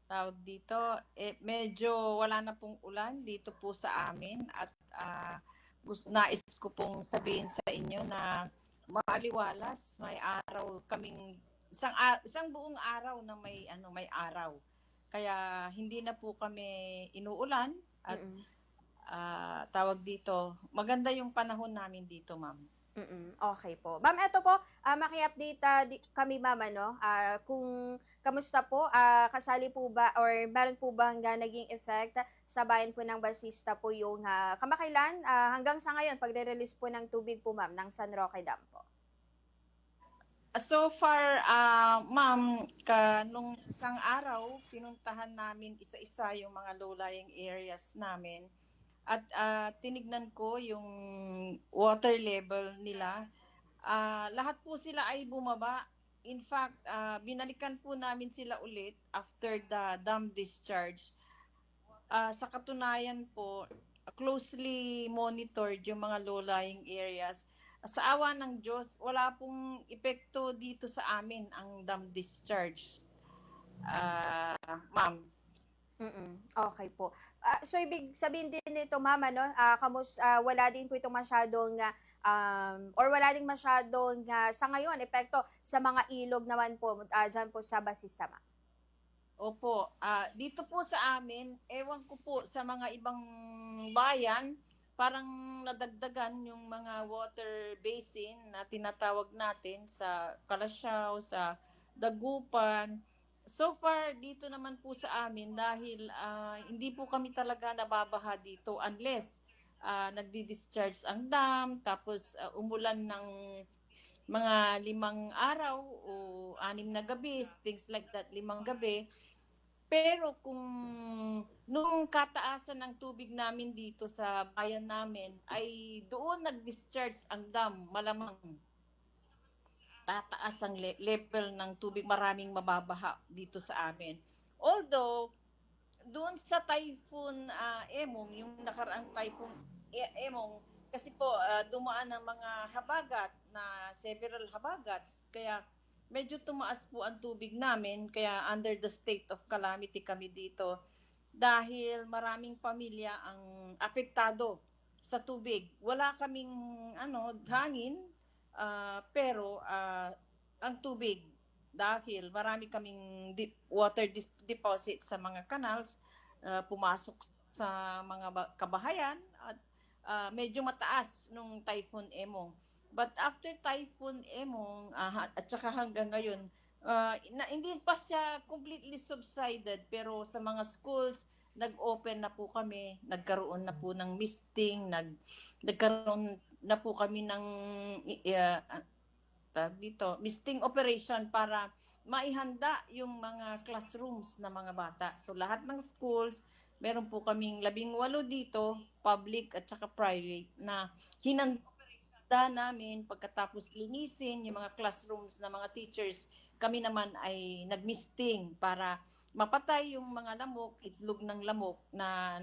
tawag dito, medyo wala na pong ulan dito po sa amin at nais ko pong sabihin sa inyo na maaliwalas, may araw kaming isang buong araw na may araw. Kaya hindi na po kami inuulan at Mm. tawag dito, maganda yung panahon namin dito, ma'am. Okay po. Ma'am, eto po, maki-update kami ma'am, ano, kung kamusta po, kasali po ba or meron po ba hanggang naging effect sa bayan po ng Basista po yung kamakailan hanggang sa ngayon pagre-release po ng tubig po ma'am ng San Roque Dam po? So far, ma'am, nung isang araw, pinuntahan namin isa-isa yung mga low-lying areas namin at tinignan ko yung water level nila. Lahat po sila ay bumaba. In fact, binalikan po namin sila ulit after the dam discharge. Sa katunayan po, closely monitored yung mga low-lying areas. Sa awa ng Diyos, wala pong epekto dito sa amin ang dam discharge. Ma'am. Okay po. So ibig sabihin din nito ma'am, ano, wala din po itong masyadong or wala din masyadong sa ngayon epekto sa mga ilog naman po diyan po sa Basista ma'am? Opo. Dito po sa amin, ewan ko po sa mga ibang bayan, parang nadagdagan yung mga water basin na tinatawag natin sa Kalasyaw, sa Dagupan. So far, dito naman po sa amin dahil hindi po kami talaga nababaha dito unless nagdi-discharge ang dam, tapos umulan ng mga 5 araw o 6 na gabi, things like that, 5 gabi. Pero kung nung kataasan ng tubig namin dito sa bayan namin ay doon nag-discharge ang dam, malamang tataas ang level ng tubig, maraming mababaha dito sa amin. Although, doon sa Typhoon Emong, yung nakaraang Typhoon Emong, kasi po dumaan ng mga habagat na several habagats, kaya medyo tumaas po ang tubig namin, kaya under the state of calamity kami dito dahil maraming pamilya ang apektado sa tubig. Wala kaming hangin, pero ang tubig dahil marami kaming deposit sa mga canals, pumasok sa mga kabahayan at medyo mataas nung Typhoon Emong. But after Typhoon Emong at saka hanggang ngayon, hindi pa siya completely subsided, pero sa mga schools, nag-open na po kami, nagkaroon na po ng misting, nagkaroon na po kami ng dito, misting operation para maihanda yung mga classrooms ng mga bata. So lahat ng schools, meron po kaming 18 dito, public at saka private, na hinanda namin pagkatapos linisin yung mga classrooms ng mga teachers. Kami naman ay nagmisting para mapatay yung mga lamok, itlog ng lamok na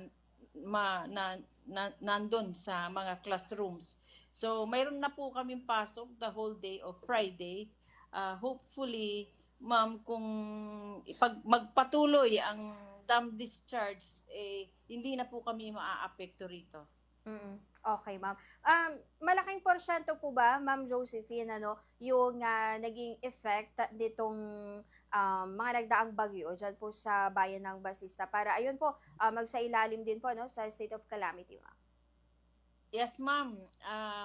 nandun sa mga classrooms. So, mayroon na po kaming pasok the whole day of Friday. Hopefully, ma'am, kung magpatuloy ang dam discharge, hindi na po kami maaapekto rito. Okay, ma'am. Malaking porsyento po ba, Ma'am Josephine, ano, yung naging effect nitong mga nagdaang bagyo dyan po sa bayan ng Basista para ayun po, magsailalim din po no, sa state of calamity, ma'am? Yes, ma'am.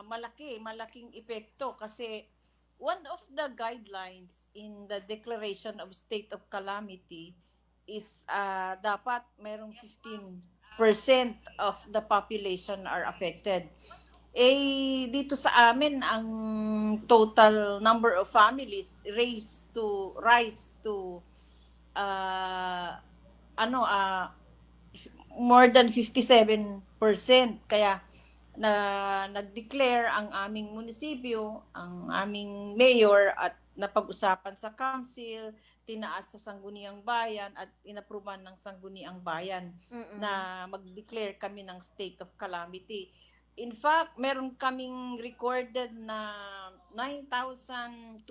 Malaking epekto kasi one of the guidelines in the declaration of state of calamity is dapat merong 15% of the population are affected. Dito sa amin, ang total number of families rise to uh, ano, more than 57%. Kaya nag-declare ang aming munisipyo, ang aming mayor at napag-usapan sa council, tinaas sa Sangguniang Bayan at inapruban ng Sangguniang Bayan na mag-declare kami ng state of calamity. In fact, meron kaming recorded na 9,200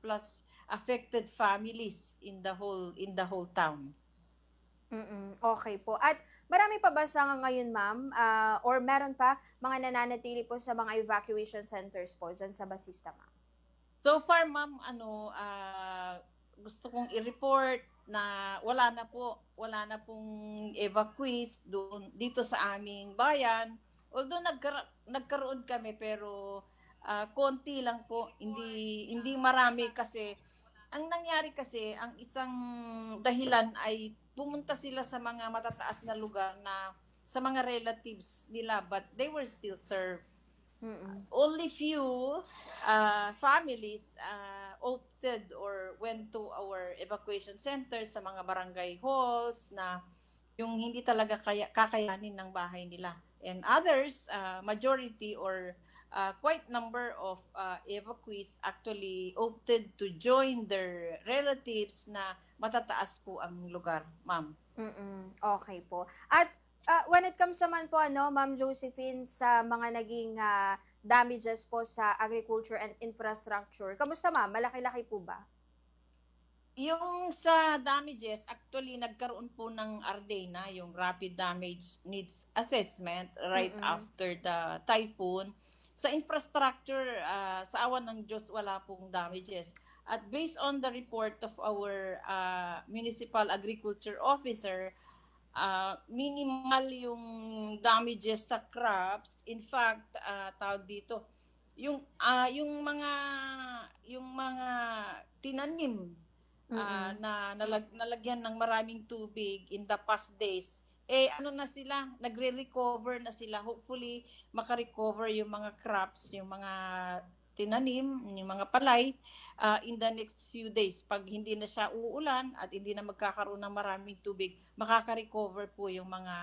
plus affected families in the whole town. Okay po. At marami pa ba sa ngayon, ma'am, or meron pa mga nananatili po sa mga evacuation centers po dyan sa Basista, ma'am? So far, ma'am, gusto kong i-report na wala na pong evacuees doon dito sa aming bayan. Although nagkaroon kami pero konti lang po, hindi marami kasi ang nangyari kasi ang isang dahilan ay pumunta sila sa mga matataas na lugar na sa mga relatives nila but they were still served. Only few families opted or went to our evacuation centers sa mga barangay halls na yung hindi talaga kakayanin ng bahay nila. And others, majority or quite number of evacuees actually opted to join their relatives na matataas po ang lugar, ma'am. Okay po. At when it comes naman po, Ma'am Josephine, sa mga naging damages po sa agriculture and infrastructure, kamusta, ma'am? Malaki-laki po ba? Yung sa damages, actually nagkaroon po ng RDNA, yung Rapid Damage Needs Assessment right after the typhoon. Sa infrastructure, sa awan ng Diyos, wala pong damages. At based on the report of our municipal agriculture officer, minimal yung damages sa crops. In fact, tawag dito, yung mga tinanim na nalagyan ng maraming tubig in the past days, na sila, nagre-recover na sila. Hopefully, makarecover yung mga crops, yung mga tinanim, yung mga palay, in the next few days. Pag hindi na siya uulan at hindi na magkakaroon ng maraming tubig, makaka-recover po yung mga,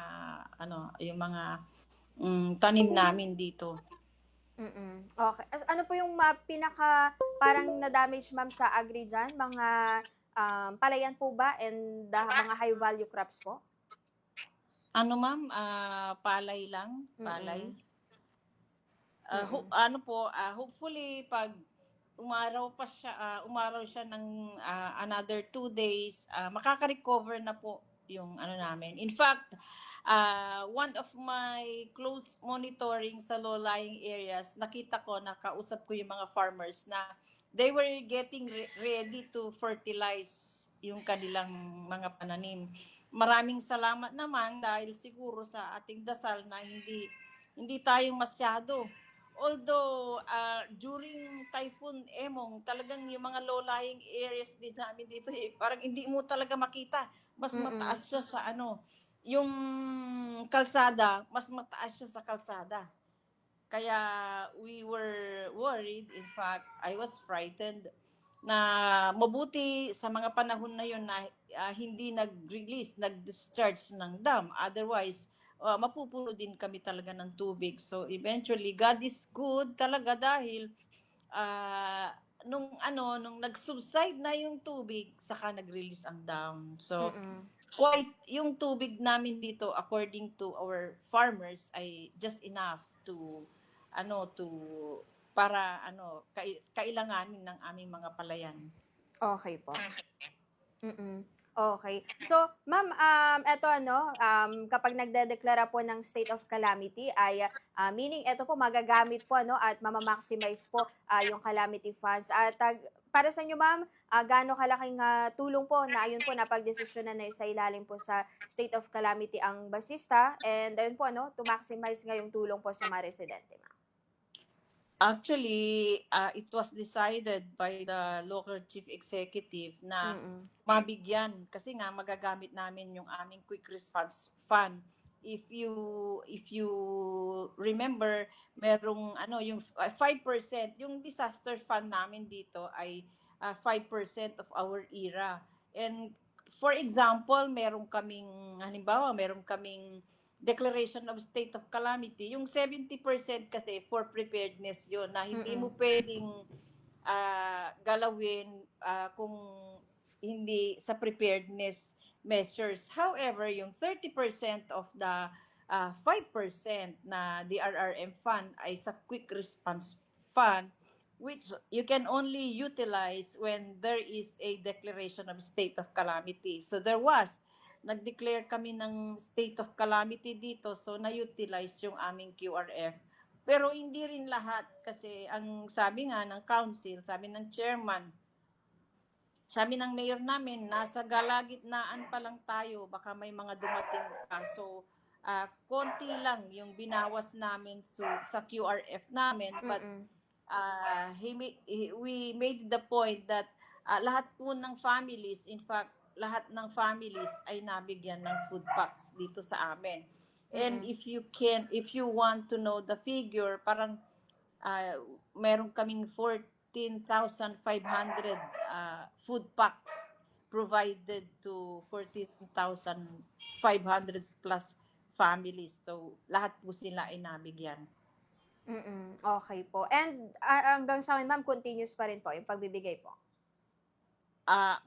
tanim namin dito. Okay. Ano po yung pinaka parang na-damage, ma'am, sa agri dyan? Mga palayan po ba and mga high value crops po? Ma'am, palay lang, palay. Hopefully pag umaraw siya ng another 2 days, makaka-recover na po yung namin. In fact, one of my close monitoring sa low-lying areas, nakita ko, nakausap ko yung mga farmers na they were getting ready to fertilize yung kanilang mga pananim. Maraming salamat naman dahil siguro sa ating dasal na hindi tayong masyado. Although, during Typhoon Emong, talagang yung mga low-lying areas din namin dito, parang hindi mo talaga makita. Mas mataas siya sa yung kalsada, mas mataas siya sa kalsada. Kaya we were worried. In fact, I was frightened na mabuti sa mga panahon na yun na hindi nag-discharge ng dam. Otherwise, mapupuno din kami talaga ng tubig. So eventually, God is good talaga dahil nung nag-subside na yung tubig, saka nag-release ang dam. So quite yung tubig namin dito according to our farmers ay just enough to para kailanganin ng aming mga palayan. Okay po. Okay. So, ma'am, eto kapag nagdedeklara po ng state of calamity ay meaning eto po magagamit po at mama-maximize po yung calamity funds. At para sa inyo, ma'am, gaano kalaking tulong po na ayun po napagdesisyonan na sa ilalim po sa state of calamity ang Basista and ayun po to maximize ngayong tulong po sa mga residente, ma'am? Actually, it was decided by the local chief executive na mabigyan kasi nga magagamit namin yung aming quick response fund. If you remember, merong yung 5%, yung disaster fund namin dito ay 5% of our ERA. And for example, meron kaming declaration of state of calamity, yung 70% kasi for preparedness yun, na hindi mo pwedeng galawin kung hindi sa preparedness measures. However, yung 30% of the 5% na DRRM fund ay sa quick response fund, which you can only utilize when there is a declaration of state of calamity. So nag-declare kami ng state of calamity dito, so na-utilize yung aming QRF. Pero hindi rin lahat kasi ang sabi nga ng council, sabi ng chairman, sabi ng mayor namin, nasa galagitnaan pa lang tayo, baka may mga dumating pa. So, konti lang yung binawas namin sa QRF namin. But we made the point that lahat po ng families, in fact, lahat ng families ay nabigyan ng food packs dito sa amin. And if you want to know the figure, parang meron kaming 14,500 food packs provided to 14,500 plus families. So, lahat po sila ay nabigyan. Okay po. And hanggang sa akin, ma'am, continuous pa rin po yung pagbibigay po.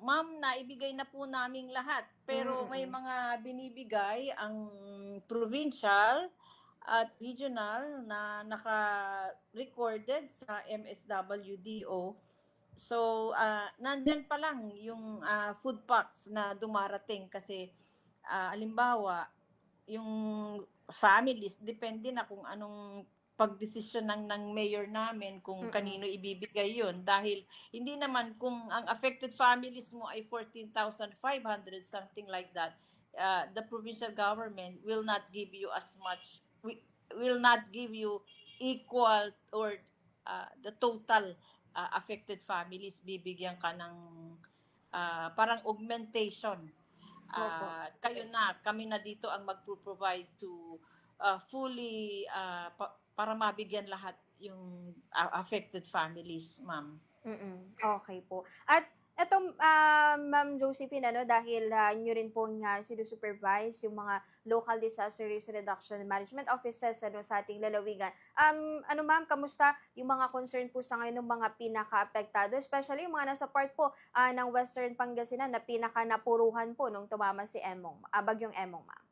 Ma'am, naibigay na po naming lahat. Pero may mga binibigay ang provincial at regional na naka-recorded sa MSWDO. So, nandyan pa lang yung food packs na dumarating kasi halimbawa, yung families, depende na kung anong pagdesisyon ng mayor namin kung kanino ibibigay yun. Dahil hindi naman kung ang affected families mo ay 14,500, something like that, the provincial government will not give you as much, will not give you equal or the total affected families. Bibigyan ka ng parang augmentation. Kami na dito ang mag-provide to fully para mabigyan lahat yung affected families, ma'am. Okay po. At eto, Ma'am Josephine, dahil nyo rin po nga sinusupervise yung mga local disaster risk reduction and management offices sa ating lalawigan. Ma'am, kamusta yung mga concern po sa ngayon ng mga pinaka-apektado, especially yung mga nasa part po ng Western Pangasinan na pinaka-napuruhan po nung tumama si Bagyong Emong, ma'am?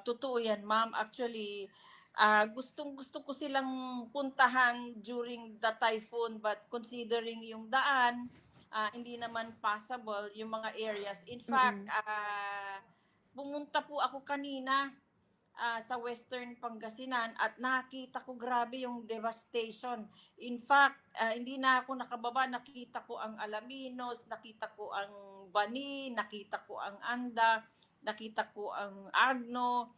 Totoo yan, ma'am. Actually, gustong-gusto ko silang puntahan during the typhoon, but considering yung daan, hindi naman possible yung mga areas. In fact, pumunta po ako kanina sa Western Pangasinan at nakita ko grabe yung devastation. In fact, hindi na ako nakababa, nakita ko ang Alaminos, nakita ko ang Bani, nakita ko ang Anda, nakita ko ang Agno.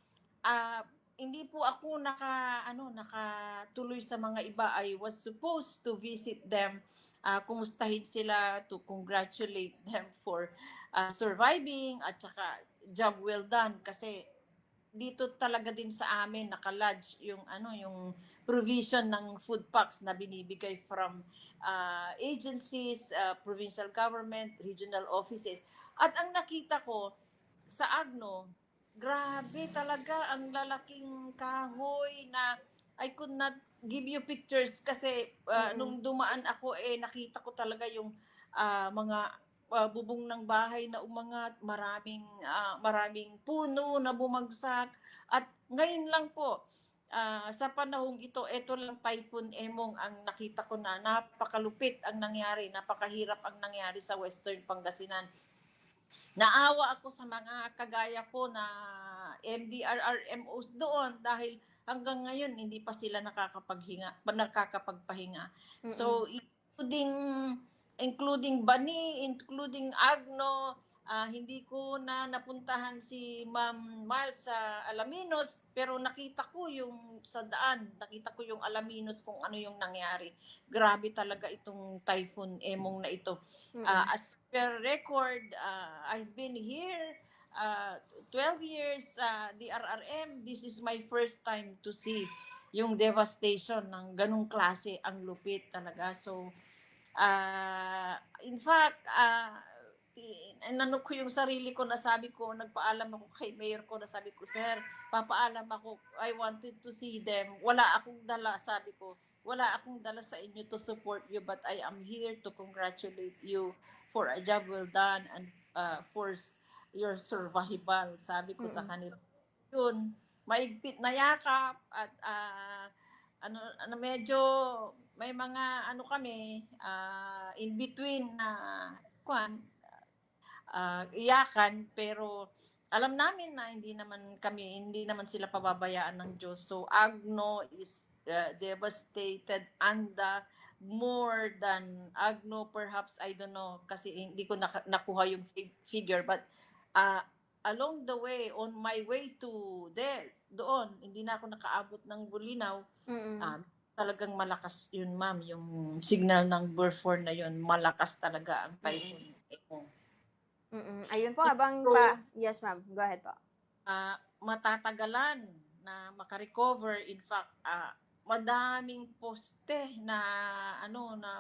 Hindi po ako nakatuloy sa mga iba. I was supposed to visit them, kumustahin sila, to congratulate them for surviving at saka job well done kasi dito talaga din sa amin nakalodge yung provision ng food packs na binibigay from agencies, provincial government, regional offices. At ang nakita ko sa Agno, grabe talaga ang lalaking kahoy na I could not give you pictures kasi nung dumaan ako nakita ko talaga yung mga bubong ng bahay na umangat, maraming puno na bumagsak. At ngayon lang po, sa panahong ito lang Typhoon Emong ang nakita ko na napakalupit ang nangyari, napakahirap ang nangyari sa Western Pangasinan. Naawa ako sa mga kagaya ko na MDRRMOs doon dahil hanggang ngayon hindi pa sila nakakapagpahinga. So including Bani, including Agno, hindi ko na napuntahan si Ma'am Miles sa Alaminos, pero nakita ko yung sa daan, nakita ko yung Alaminos kung ano yung nangyari. Grabe talaga itong Typhoon Emong na ito. As per record, I've been here 12 years, DRRM, this is my first time to see yung devastation ng ganung klase, ang lupit talaga. So, in fact, ko yung sarili ko na sabi ko, nagpaalam ako kay mayor ko na sabi ko, sir, papaalam ako, I wanted to see them. Wala akong dala, sabi ko, wala akong dala sa inyo to support you, but I am here to congratulate you for a job well done and for your survival, sabi ko sa kanila. Yun, maigpit na yakap at medyo may mga ano kami in between na kwan iyakan, pero alam namin na hindi naman sila pababayaan ng Diyos. So Agno is devastated, Anda more than Agno, perhaps, I don't know, kasi hindi ko nakuha yung figure, but uh, along the way, on my way to there, doon, hindi na ako nakaabot ng Bulinaw. Mm-mm. Talagang malakas yun, ma'am, yung signal ng Burford na yun, malakas talaga ang typhoon. Ayun po, So, yes ma'am, go ahead po. matatagalan na makarecover. In fact, madaming poste na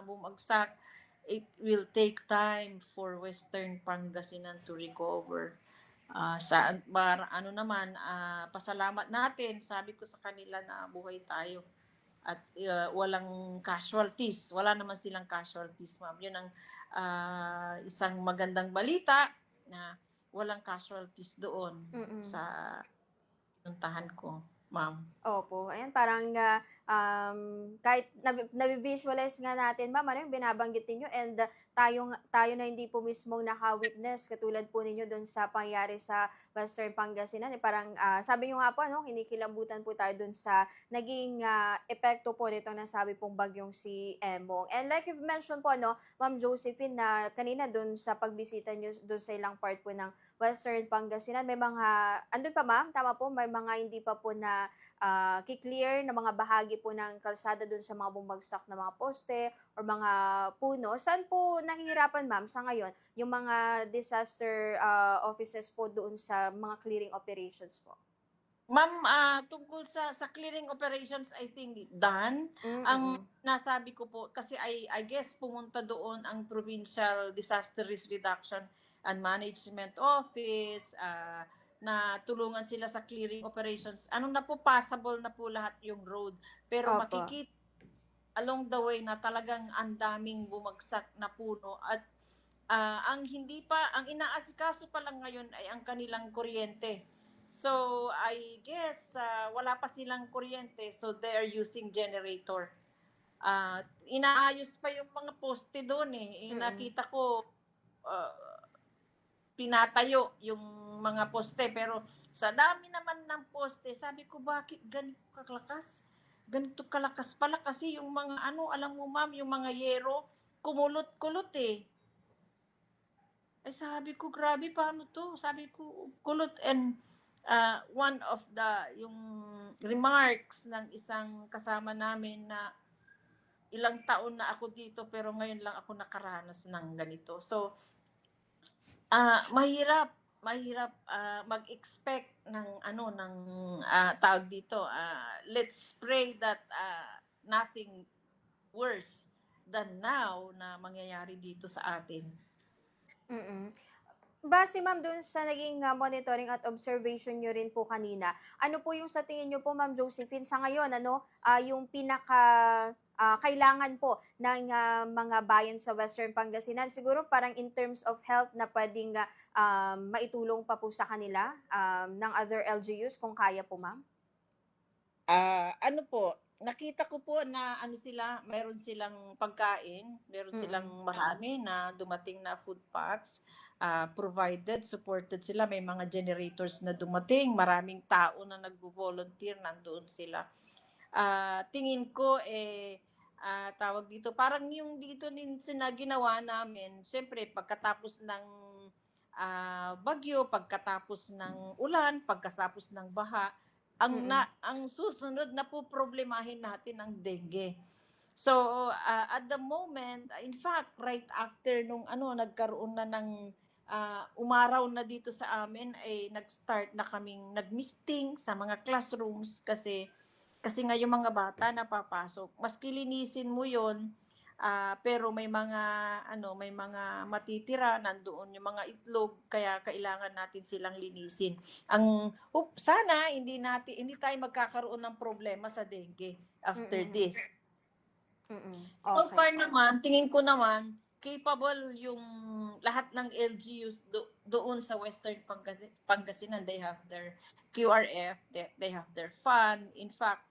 bumagsak. It will take time for Western Pangasinan to recover. Pasalamat natin, sabi ko sa kanila na buhay tayo at walang casualties. Wala naman silang casualties, ma'am. Yun ang isang magandang balita na walang casualties doon sa pinuntahan ko, ma'am. Opo, ayan parang kahit nabi-visualize nga natin ma'am, ano yung binabanggit ninyo, and tayo na hindi po mismong naka-witness katulad po ninyo doon sa pangyari sa Western Pangasinan, parang sabi niyo nga po ano, kinikilabutan po tayo doon sa naging epekto po nitong nasabi pong bagyong si Emong. And like you've mentioned po ano, Ma'am Josephine, na kanina doon sa pagbisita niyo doon sa ilang part po ng Western Pangasinan, may mga andun pa ma'am, tama po, may mga hindi pa po na kiklear na mga bahagi po ng kalsada dun sa mga bumagsak na mga poste or mga puno. Saan po nahihirapan ma'am sa ngayon yung mga disaster offices po doon sa mga clearing operations po? Ma'am, tungkol sa clearing operations, I think done. Ang nasabi ko po, kasi I guess pumunta doon ang Provincial Disaster Risk Reduction and Management Office, na tulungan sila sa clearing operations. Na po, passable na po lahat yung road. Pero Opo. makikita along the way na talagang ang daming bumagsak na puno at ang inaasikaso pa lang ngayon ay ang kanilang kuryente. So I guess wala pa silang kuryente, so they are using generator. Inaayos pa yung mga poste doon eh. Nakita ko pinatayo yung mga poste, pero sa dami naman ng poste, sabi ko bakit ganito kalakas? Ganito kalakas pala kasi yung mga alam mo ma'am, yung mga yero kumulot-kulot eh. Ay sabi ko grabe, paano to? Sabi ko kulot. And one of yung remarks ng isang kasama namin na ilang taon na ako dito pero ngayon lang ako nakaranas ng ganito. So mahirap mag-expect ng tawag dito. Let's pray that nothing worse than now na mangyayari dito sa atin. Base ma'am doon sa naging monitoring at observation nyo rin po kanina, ano po yung sa tingin nyo po ma'am Josephine sa ngayon, yung pinaka kailangan po ng mga bayan sa Western Pangasinan? Siguro parang in terms of health na pwedeng maitulong pa po sa kanila ng other LGUs kung kaya po ma'am? Nakita ko po na mayroon silang pagkain, meron silang marami na dumating na food packs, provided, supported sila, may mga generators na dumating, maraming tao na nagvo-volunteer, nandoon sila. Tingin ko tawag dito, parang yung dito din ginawa namin, syempre pagkatapos ng bagyo, pagkatapos ng ulan, pagkatapos ng baha, ang susunod na po problemahin natin ang dengue. So at the moment, in fact, right after nung nagkaroon na ng umaraw na dito sa amin, ay nag-start na kaming nag-misting sa mga classrooms kasi nga yung mga bata napapasok. Maski linisin mo yon, pero may mga matitira, nandoon yung mga itlog, kaya kailangan natin silang linisin. Sana hindi tayo magkakaroon ng problema sa dengue after this. Okay. So far naman, tingin ko naman capable yung lahat ng LGUs doon sa Western Pangasinan. They have their QRF, they have their fund. In fact,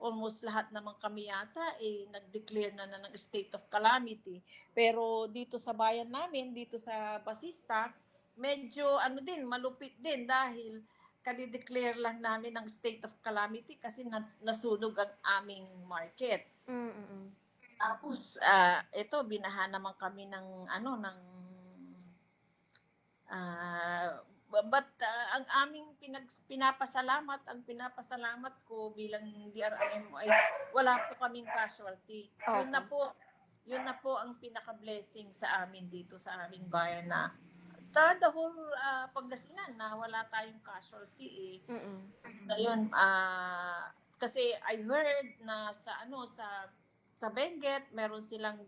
almost lahat naman kami yata nag-declare na ng state of calamity. Pero dito sa bayan namin, dito sa Basista, medyo din, malupit din dahil kadi-declare lang namin ng state of calamity kasi nasunog ang aming market. Mm. Tapos ito binaha naman kami ng ng but ang aming ang pinapasalamat ko bilang DRRM ay wala po kaming casualty. Okay. Yun na po ang pinaka-blessing sa amin dito sa aming bayan na the whole Pangasinan na wala tayong casualty Ngayon, kasi I heard na sa Benguet, meron silang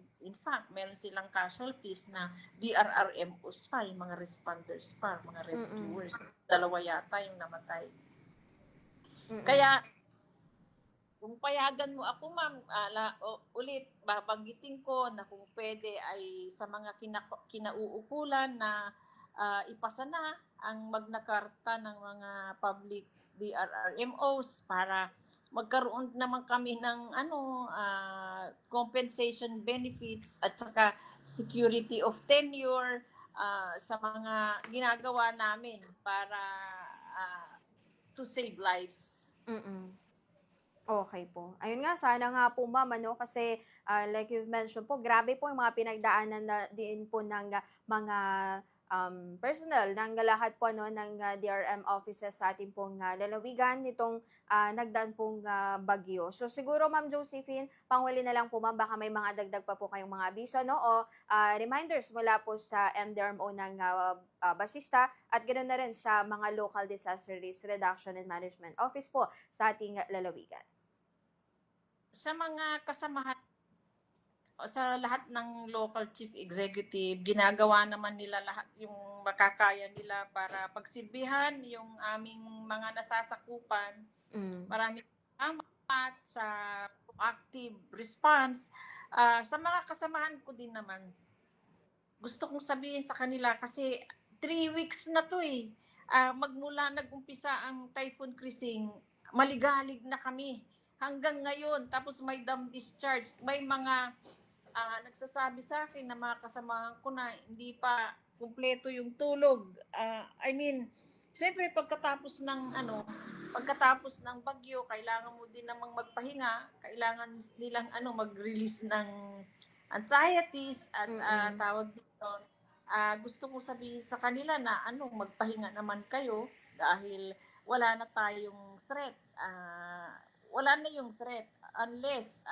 casualties na DRRMOs pa, yung mga responders pa, mga rescuers. Dalawa yata yung namatay. Kaya, kung payagan mo ako, ma'am, ulit, babanggitin ko na kung pwede ay sa mga kinauukulan na ipasa na ang Magna Carta ng mga public DRRMOs para magkaroon naman kami ng compensation benefits at saka security of tenure sa mga ginagawa namin para to save lives. Okay po. Ayun nga, sana nga po ma'am, kasi like you've mentioned po, grabe po yung mga pinagdaanan na din po ng mga personnel ng lahat po ng DRM offices sa ating pong lalawigan nitong nagdaan pong bagyo. So siguro Ma'am Josephine, panghuli na lang po ma'am, baka may mga dagdag pa po kayong mga abiso o reminders mula po sa MDRMO ng Basista at ganoon na rin sa mga local disaster risk reduction and management office po sa ating lalawigan. Sa mga kasamahan sa lahat ng local chief executive, ginagawa naman nila lahat yung makakaya nila para pagsilbihan yung aming mga nasasakupan. Maraming salamat sa proactive response. Sa mga kasamahan ko din naman, gusto kong sabihin sa kanila kasi 3 weeks na to magmula nag-umpisa ang Typhoon Krising, maligalig na kami hanggang ngayon. Tapos may dam discharge, may mga nagsasabi sa akin na mga kasamahan ko na hindi pa kumpleto yung tulog. Siyempre pagkatapos ng bagyo, kailangan mo din namang magpahinga, kailangan nilang mag-release ng anxieties at tawag dito. Gusto ko sabihin sa kanila na magpahinga naman kayo dahil wala na tayong threat. Wala na yung threat unless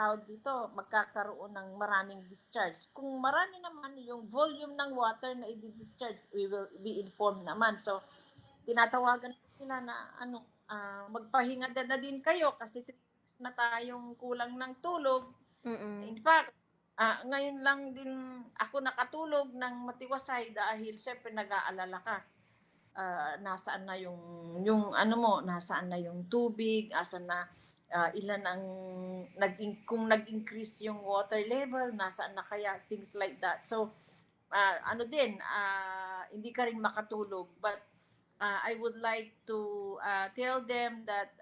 tawag dito, magkakaroon ng maraming discharge. Kung marami naman yung volume ng water na i-discharge, we will be informed naman. So, tinatawagan sila na magpahinga na din kayo kasi 3 weeks na tayong kulang ng tulog. In fact, ngayon lang din ako nakatulog ng matiwasay dahil syempre nag-aalala ka. Nasaan na nasaan na yung tubig, asan na ilan ang kung nag-increase yung water level, nasaan na kaya, things like that. So, hindi ka rin makatulog. But I would like to tell them that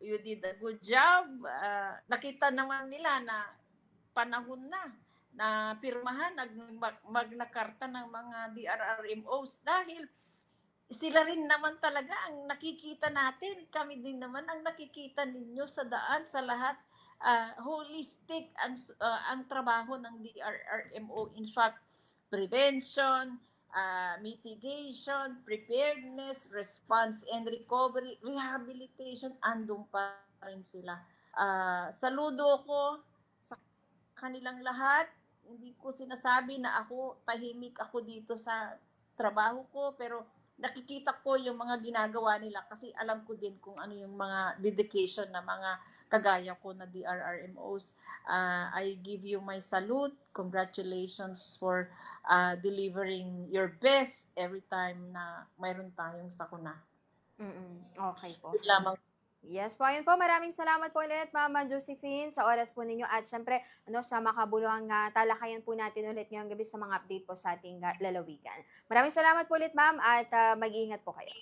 you did a good job. Nakita naman nila na panahon na pirmahan Magna Carta ng mga DRRMOs dahil sila rin naman talaga ang nakikita natin. Kami din naman ang nakikita ninyo sa daan, sa lahat. Holistic ang trabaho ng DRRMO. In fact, prevention, mitigation, preparedness, response and recovery, rehabilitation, andun pa rin sila. Saludo ko sa kanilang lahat. Hindi ko sinasabi na tahimik ako dito sa trabaho ko, pero nakikita ko yung mga ginagawa nila kasi alam ko din kung ano yung mga dedication na mga kagaya ko na DRRMOs. I give you my salute. Congratulations for delivering your best every time na mayroon tayong sakuna. Okay po. Lamang. Yes po, ayun po. Maraming salamat po ulit, Mama Josephine, sa oras po ninyo at syempre sa makabuluhang talakayan po natin ulit ngayong gabi sa mga update po sa ating lalawigan. Maraming salamat po ulit, Ma'am, at mag-iingat po kayo.